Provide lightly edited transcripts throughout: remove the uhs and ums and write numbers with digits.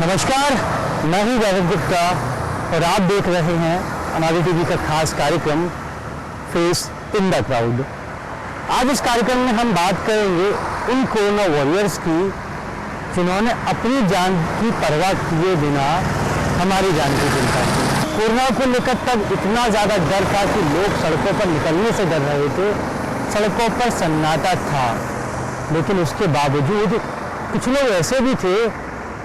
नमस्कार, मैं हूं गौरव गुप्ता और आप देख रहे हैं अनादि टीवी का खास कार्यक्रम फेस इन द क्राउड। आज इस कार्यक्रम में हम बात करेंगे उन कोरोना वॉरियर्स की जिन्होंने अपनी जान की परवाह किए बिना हमारी जान की चिंता की। कोरोना को लेकर तब इतना ज़्यादा डर था कि लोग सड़कों पर निकलने से डर रहे थे, सड़कों पर सन्नाटा था। लेकिन उसके बावजूद कुछ लोग ऐसे भी थे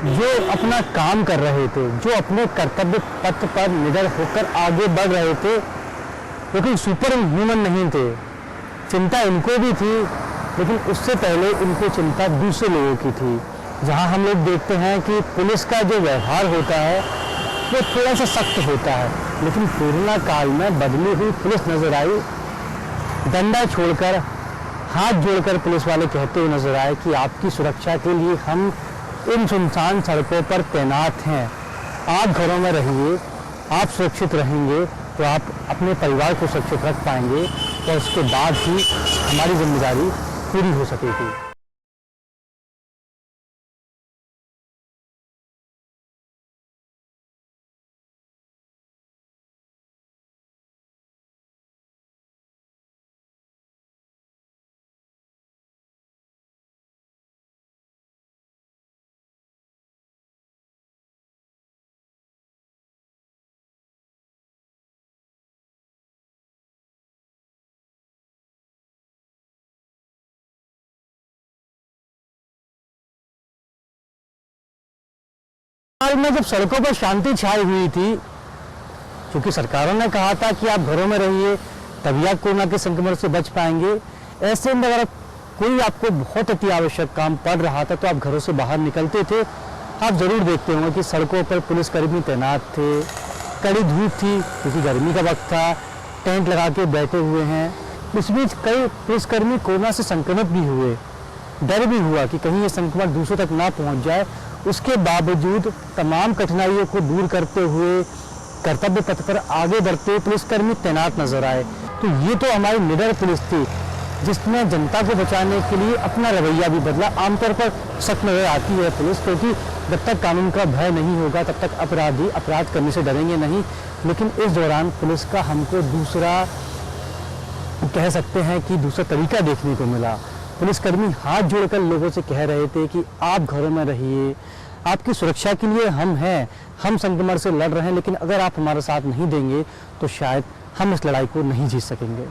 जो अपना काम कर रहे थे, जो अपने कर्तव्य पथ पर निडर होकर आगे बढ़ रहे थे, लेकिन सुपर ह्यूमन नहीं थे। चिंता इनको भी थी, लेकिन उससे पहले इनको चिंता दूसरे लोगों की थी। जहां हम लोग देखते हैं कि पुलिस का जो व्यवहार होता है वो थोड़ा सा सख्त होता है, लेकिन कोरोना काल में बदली हुई पुलिस नजर आई। डंडा छोड़कर, हाथ जोड़कर पुलिस वाले कहते हुए नजर आए कि आपकी सुरक्षा के लिए हम इन सुनसान सड़कों पर तैनात हैं। आप घरों में रहिए, आप सुरक्षित रहेंगे तो आप अपने परिवार को सुरक्षित रख पाएंगे और उसके बाद ही हमारी जिम्मेदारी पूरी हो सकेगी। हाल में जब सड़कों पर शांति छाई हुई थी, क्योंकि सरकारों ने कहा था कि आप घरों में रहिए तभी आप कोरोना के संक्रमण से बच पाएंगे, ऐसे में अगर कोई आपको बहुत अति आवश्यक काम पड़ रहा था तो आप घरों से बाहर निकलते थे। आप जरूर देखते होंगे कि सड़कों पर पुलिसकर्मी तैनात थे, कड़ी धूप थी क्योंकि गर्मी का वक्त था, टेंट लगा के बैठे हुए हैं। इस बीच कई पुलिसकर्मी कोरोना से संक्रमित भी हुए, डर भी हुआ कि कहीं ये संक्रमण दूसरों तक ना पहुंच जाए। उसके बावजूद तमाम कठिनाइयों को दूर करते हुए कर्तव्य पथ पर आगे बढ़ते हुए पुलिसकर्मी तैनात नजर आए। तो ये तो हमारी निडर पुलिस थी जिसने जनता को बचाने के लिए अपना रवैया भी बदला। आमतौर पर सख्त नजर आती है पुलिस, क्योंकि जब तक कानून का भय नहीं होगा तब तक अपराधी अपराध करने से डरेंगे नहीं। लेकिन इस दौरान पुलिस का हमको दूसरा, कह सकते हैं कि दूसरा तरीका देखने को मिला। पुलिसकर्मी हाथ जोड़कर लोगों से कह रहे थे कि आप घरों में रहिए, आपकी सुरक्षा के लिए हम हैं, हम संक्रमण से लड़ रहे हैं, लेकिन अगर आप हमारा साथ नहीं देंगे तो शायद हम इस लड़ाई को नहीं जीत सकेंगे।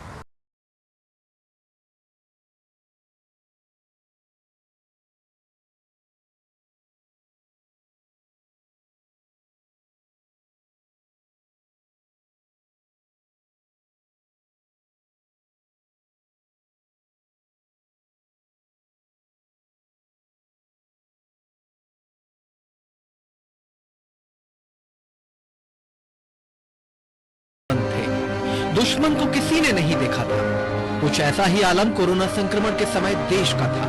दुश्मन को किसी ने नहीं देखा था। कुछ ऐसा ही आलम कोरोना संक्रमण के समय देश का था,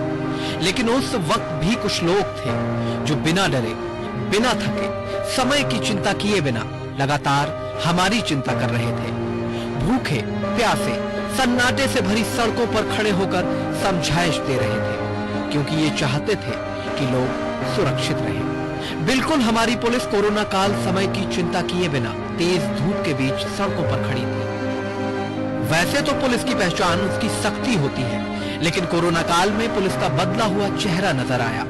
लेकिन उस वक्त भी कुछ लोग थे जो बिना डरे, बिना थके, समय की चिंता किए बिना लगातार हमारी चिंता कर रहे थे। भूखे प्यासे सन्नाटे से भरी सड़कों पर खड़े होकर समझाइश दे रहे थे, क्योंकि ये चाहते थे कि लोग सुरक्षित रहें। बिल्कुल हमारी पुलिस कोरोना काल समय की चिंता किए बिना तेज धूप के बीच सड़कों पर खड़ी थी। वैसे तो पुलिस की पहचान उसकी सख्ती होती है, लेकिन कोरोना काल में पुलिस का बदला हुआ चेहरा नजर आया।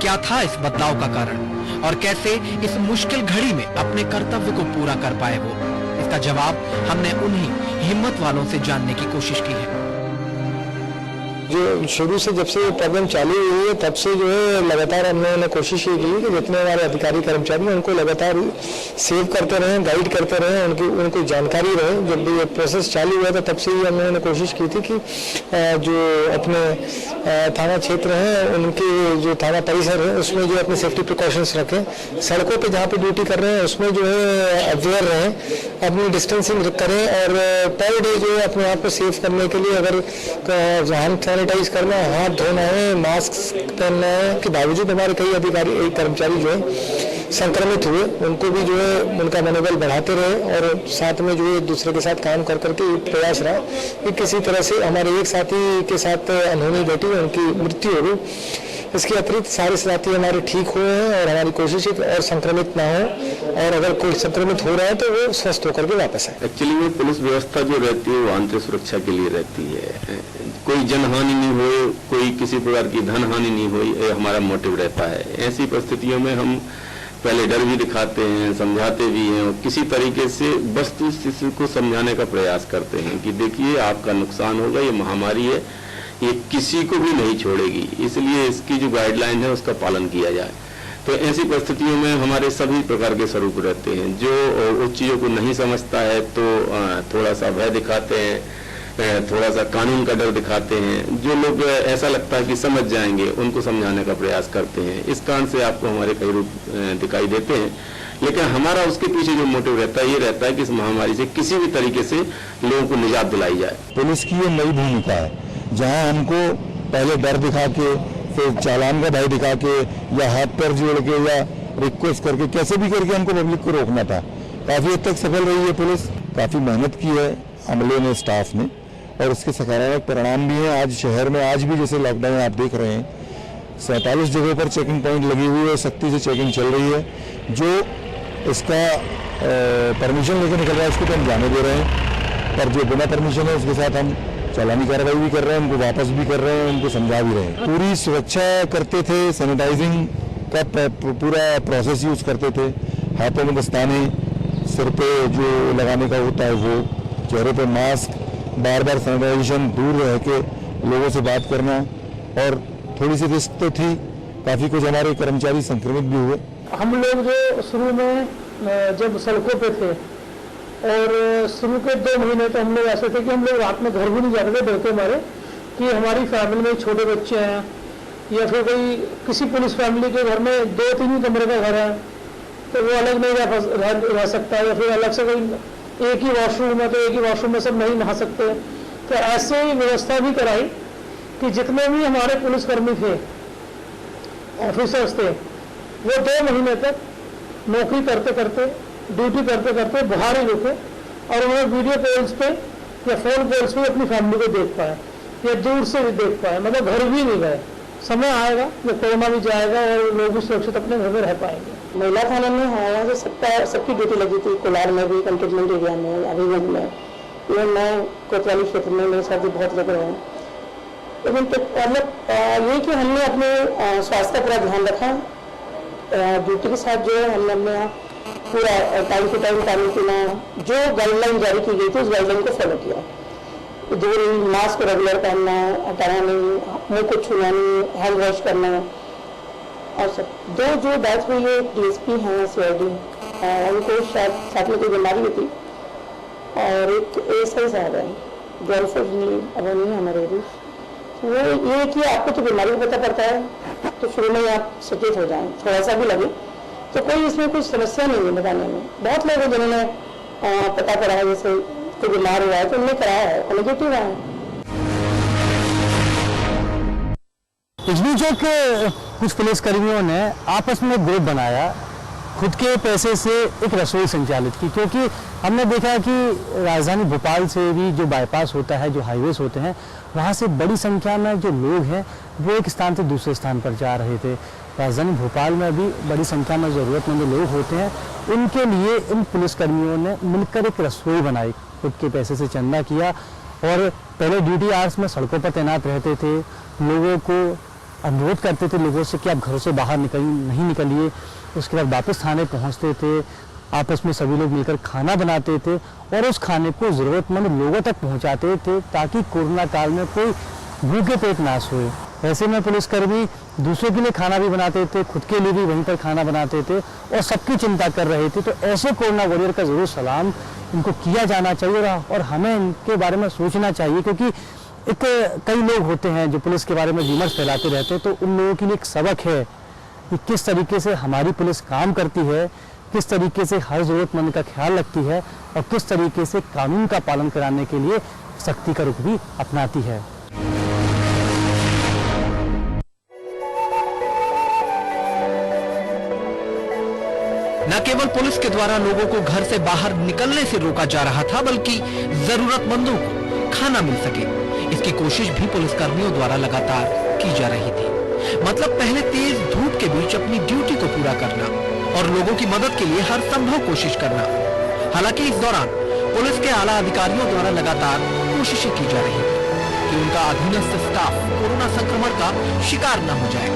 क्या था इस बदलाव का कारण और कैसे इस मुश्किल घड़ी में अपने कर्तव्य को पूरा कर पाए वो? इसका जवाब हमने उन्हीं हिम्मत वालों से जानने की कोशिश की है। जो शुरू से जब से प्रॉब्लम चालू हुई है तब से जो है लगातार हमने कोशिश ये की कि जितने हमारे अधिकारी कर्मचारी हैं उनको लगातार सेव करते रहें, गाइड करते रहें, उनको जानकारी रहे। जब भी ये प्रोसेस चालू हुआ था तब से ही हमने कोशिश की थी कि जो अपने थाना क्षेत्र हैं उनके जो थाना परिसर है उसमें जो अपने सेफ्टी प्रिकॉशंस रखें। सड़कों पर जहाँ पे ड्यूटी कर रहे हैं उसमें जो है अवेयर रहें, अपनी डिस्टेंसिंग करें और पर डे जो है अपने आप को सेव करने के लिए अगर हैंड सैनिटाइज करना है, हाथ धोना है, मास्क पहनना है। के बावजूद हमारे कई अधिकारी कर्मचारी जो है संक्रमित हुए, उनको भी जो है उनका मनोबल बढ़ाते रहे और साथ में जो है दूसरे के साथ काम कर करके प्रयास रहा कि किसी तरह से हमारे एक साथी के साथ अनहोनी घटी, उनकी मृत्यु हो गई। इसके अतिरिक्त सारे साथी हमारे ठीक हुए हैं और हमारी कोशिश है कि और संक्रमित ना हो, और अगर कोई संक्रमित हो रहा है तो वो स्वस्थ होकर के वापस आए। एक्चुअली में पुलिस व्यवस्था जो रहती है वो आंतरिक सुरक्षा के लिए रहती है। कोई जनहानि नहीं हो, कोई किसी प्रकार की धन हानि नहीं हो, ये हमारा मोटिव रहता है। ऐसी परिस्थितियों में हम पहले डर भी दिखाते हैं, समझाते भी हैं, और किसी तरीके से वस्तु स्थिति को समझाने का प्रयास करते हैं कि देखिए आपका नुकसान होगा, ये महामारी है, ये किसी को भी नहीं छोड़ेगी, इसलिए इसकी जो गाइडलाइन है उसका पालन किया जाए। तो ऐसी परिस्थितियों में हमारे सभी प्रकार के स्वरूप रहते हैं। जो उस चीज़ों को नहीं समझता है तो थोड़ा सा भय दिखाते हैं, थोड़ा सा कानून का डर दिखाते हैं। जो लोग ऐसा लगता है कि समझ जाएंगे उनको समझाने का प्रयास करते हैं। इस कारण से आपको हमारे कई रूप दिखाई देते हैं, लेकिन हमारा उसके पीछे जो मोटिव रहता है ये रहता है कि इस महामारी से किसी भी तरीके से लोगों को निजात दिलाई जाए। पुलिस की ये नई भूमिका है, जहां हमको पहले डर दिखा के, फिर चालान का भय दिखा के, या हाथ पैर जोड़ के, या रिक्वेस्ट करके, कैसे भी करके हमको पब्लिक को रोकना था। काफी हद तक सफल रही है पुलिस, काफी मेहनत की है अमले ने, स्टाफ ने, और उसके सकारात्मक परिणाम भी हैं। आज शहर में आज भी जैसे लॉकडाउन आप देख रहे हैं, 47 जगहों पर चेकिंग पॉइंट लगी हुई है, सख्ती से चेकिंग चल रही है। जो इसका परमिशन लेकर निकल रहा है उसको तो हम जाने दे रहे हैं, पर जो बिना परमिशन है उसके साथ हम चालानी कार्रवाई भी कर रहे हैं, उनको वापस भी कर रहे हैं, उनको समझा भी रहे हैं। पूरी सुरक्षा करते थे, सैनिटाइजिंग का पूरा प्रोसेस यूज करते थे, हाथों में दस्ताने, सिर पे जो लगाने का होता है वो, चेहरे पे मास्क, बार बार सैनिटाइजेशन, दूर रह के लोगों से बात करना, और थोड़ी सी रिस्क तो थी, काफ़ी कुछ हमारे कर्मचारी संक्रमित भी हुए। हम लोग जो शुरू में जब सड़कों पे थे, और शुरू के 2 महीने तो हम लोग ऐसे थे कि हम लोग रात में घर भी नहीं जाते थे, डर के मारे कि हमारी फैमिली में छोटे बच्चे हैं, या फिर कोई किसी पुलिस फैमिली के घर में 2-3 ही कमरे का घर है तो वो अलग नहीं रह सकता, या फिर अलग से कोई एक ही वॉशरूम है तो एक ही वॉशरूम में सब नहीं नहा सकते। तो ऐसे ही व्यवस्था भी कराई कि जितने भी हमारे पुलिसकर्मी थे, ऑफिसर्स थे, वो 2 महीने तक नौकरी करते करते, ड्यूटी करते करते बाहर ही रुके, और उन्हें वीडियो कॉल्स पे या फोन कॉल्स पे अपनी फैमिली को देख पाए, या दूर से भी देख पाए, मतलब घर भी नहीं गए। समय आएगा जब कोरोना भी जाएगा और लोग भी सुरक्षित अपने घर में रह पाएंगे। महिला थाना में हमारे सबकी ड्यूटी लगी थी, कोलार में भी, कंटेनमेंट एरिया में, अलीगंज में, इवन मैं कोतवाली क्षेत्र में, मेरे साथ भी बहुत लोग रहे। लेकिन मतलब ये कि हमने अपने स्वास्थ्य का पूरा ध्यान रखा, ड्यूटी के साथ जो है हमने अपने पूरा टाइम टू टाइम पानी पीना, जो गाइडलाइन जारी की गई थी उस गाइडलाइन को फॉलो किया। दूरी, मास्क रेगुलर पहनना, हटाना नहीं, मुँह को छूना नहीं, हैंड वॉश करना, और सब। 2 जो डेथ हुई है DSP हैं CID, उनको शायद साथ में कोई बीमारी हुई थी, और एक ASI साहब है, अनफॉर्चुनेटली अब नहीं है हमारे भी। वो ये कि आपको तो बीमारी को पता पड़ता है तो शुरू में आप सचेत हो जाएं, थोड़ा सा भी लगे तो कोई इसमें कोई समस्या नहीं है बताने में। बहुत लोग हैं जिन्होंने पता करा है, जैसे कोई बीमार हुआ है तो उन्होंने कराया है, पॉजिटिव है। इस बीच कुछ पुलिसकर्मियों ने आपस में ग्रुप बनाया, खुद के पैसे से एक रसोई संचालित की, क्योंकि हमने देखा कि राजधानी भोपाल से भी जो बाईपास होता है, जो हाईवेज होते हैं, वहाँ से बड़ी संख्या में जो लोग हैं वो एक स्थान से दूसरे स्थान पर जा रहे थे। राजधानी भोपाल में भी बड़ी संख्या में ज़रूरतमंद लोग होते हैं, उनके लिए इन पुलिसकर्मियों ने मिलकर एक रसोई बनाई, खुद के पैसे से चंदा किया, और पहले ड्यूटी आवर्स में सड़कों पर तैनात रहते थे, लोगों को अनुरोध करते थे लोगों से कि आप घरों से बाहर नहीं निकलिए। उसके बाद वापस थाने पहुंचते थे, आपस में सभी लोग मिलकर खाना बनाते थे और उस खाने को ज़रूरतमंद लोगों तक पहुंचाते थे, ताकि कोरोना काल में कोई भूखे पेट ना सोए। ऐसे में पुलिसकर्मी दूसरों के लिए खाना भी बनाते थे, खुद के लिए भी वहीं पर खाना बनाते थे और सबकी चिंता कर रहे थे। तो ऐसे कोरोना वॉरियर का ज़रूर सलाम इनको किया जाना चाहिए और हमें इनके बारे में सोचना चाहिए, क्योंकि कई लोग होते हैं जो पुलिस के बारे में विमर्श फैलाते रहते हैं। तो उन लोगों के लिए एक सबक है कि किस तरीके से हमारी पुलिस काम करती है, किस तरीके से हर ज़रूरतमंद का ख्याल रखती है और किस तरीके से कानून का पालन कराने के लिए सख्ती का रुख भी अपनाती है। न केवल पुलिस के द्वारा लोगों को घर से बाहर निकलने से रोका जा रहा था, बल्कि जरूरतमंदों को खाना मिल सके, इसकी कोशिश भी पुलिसकर्मियों द्वारा लगातार की जा रही थी। मतलब पहले तेज धूप के बीच अपनी ड्यूटी को पूरा करना और लोगों की मदद के लिए हर संभव कोशिश करना। हालांकि इस दौरान पुलिस के आला अधिकारियों द्वारा लगातार कोशिशें की जा रही है कि उनका अधीनस्थ स्टाफ कोरोना संक्रमण का शिकार न हो जाए।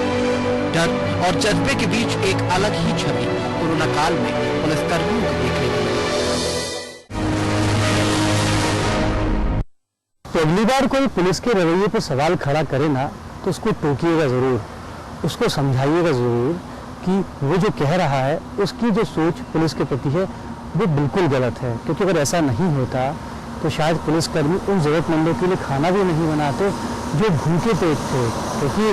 डर और जज्बे के बीच एक अलग ही छवि कोरोना काल में पुलिस कर्मियों को देखने को मिली। तो अगली बार कोई पुलिस के रवैये पर सवाल खड़ा करे ना तो उसको टोकिएगा जरूर, उसको समझाइएगा जरूर कि वो जो कह रहा है उसकी जो सोच पुलिस के प्रति है वो बिल्कुल गलत है। क्योंकि अगर ऐसा नहीं होता तो शायद पुलिसकर्मी उन जरूरतमंदों के लिए खाना भी नहीं बनाते जो भूखे पेट थे। क्योंकि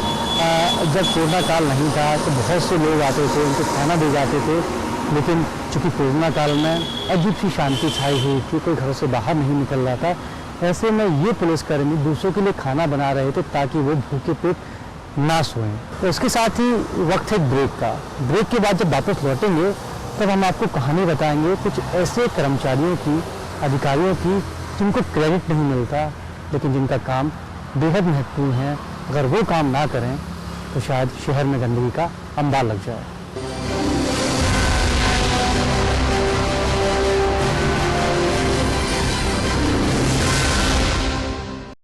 जब कोरोना काल नहीं था तो बहुत से लोग आते थे, उनको खाना दे जाते थे, लेकिन चूंकि कोरोना काल में अजीब सी शांति छाई हुई थी, कोई घर से बाहर नहीं निकल रहा था, ऐसे में ये पुलिसकर्मी दूसरों के लिए खाना बना रहे थे ताकि वो भूखे पेट ना सोएं। तो इसके साथ ही वक्त है ब्रेक का। ब्रेक के बाद जब वापस लौटेंगे तब हम आपको कहानी बताएंगे कुछ ऐसे कर्मचारियों की, अधिकारियों की जिनको क्रेडिट नहीं मिलता लेकिन जिनका काम बेहद महत्वपूर्ण है। अगर वो काम ना करें तो शायद शहर में गंदगी का अंबार लग जाए।